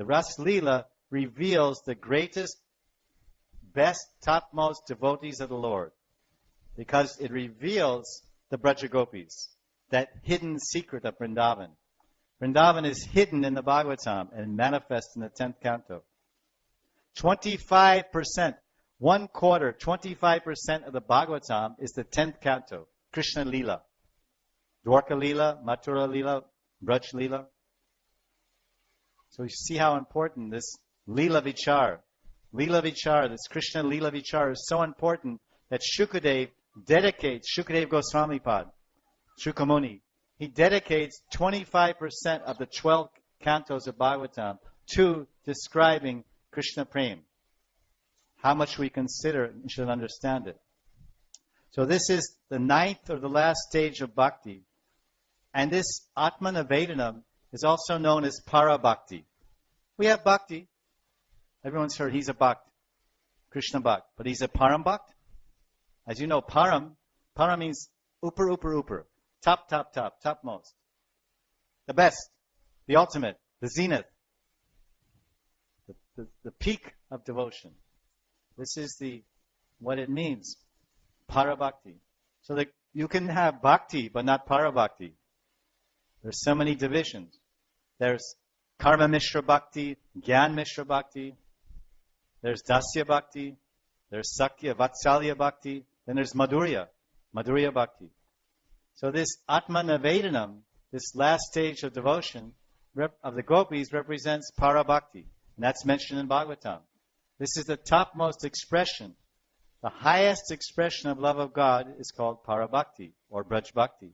Ras Leela reveals the greatest, best, topmost devotees of the Lord, because it reveals the Braja Gopis, that hidden secret of Vrindavan. Vrindavan is hidden in the Bhagavatam and manifests in the 10th canto. 25%, 25% of the Bhagavatam is the 10th canto, Krishna Leela. Dwarka Leela, Mathura Leela, Braj Leela. So you see how important this Leela Vichar, this Krishna Leela Vichar is so important that Shukadev dedicates, Shukadev Goswami Pad, Shukamuni, he dedicates 25% of the 12 cantos of Bhagavatam to describing Krishna Prem. How much we consider it and should understand it. So this is the 9th or the last stage of bhakti. And this Atma Nivedanam is also known as Para Bhakti. We have bhakti. Everyone's heard he's a bhakt, Krishna bhakt. But he's a Param bhakt. As you know, Param means upper. Top, topmost. The best, the ultimate, the zenith, the peak of devotion. This is what it means, Parabhakti. So that you can have bhakti, but not Parabhakti. There's so many divisions. There's Karma Mishra Bhakti, Gyan Mishra Bhakti. There's Dasya Bhakti. There's Sakya, Vatsalya Bhakti. Then there's Madhurya Bhakti. So this Atma Nivedanam, this last stage of devotion of the gopis, represents Parabhakti. And that's mentioned in Bhagavatam. This is the topmost expression. The highest expression of love of God is called Parabhakti or Braj Bhakti.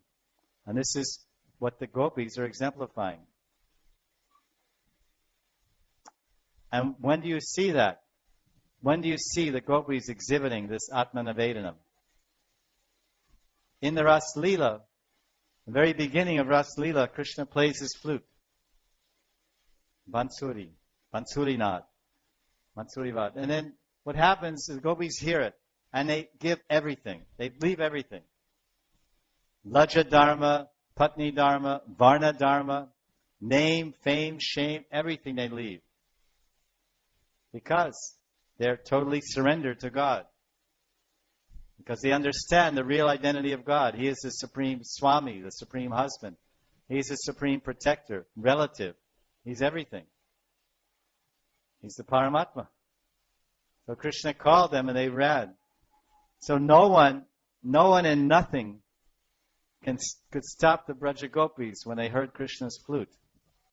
And this is what the gopis are exemplifying. And when do you see that? When do you see the gopis exhibiting this Atma Nivedanam? In the Ras Leela, the very beginning of Ras Leela, Krishna plays his flute. Bansuri Naad. And then what happens is the gopis hear it, and they give everything. They leave everything. Laja Dharma, Patni Dharma, Varna Dharma, name, fame, shame, everything they leave. Because they're totally surrendered to God. Because they understand the real identity of God. He is the supreme Swami, the supreme husband. He is the supreme protector, relative. He's everything. He's the Paramatma. So Krishna called them and they ran. So no one and nothing could stop the Braja Gopis when they heard Krishna's flute.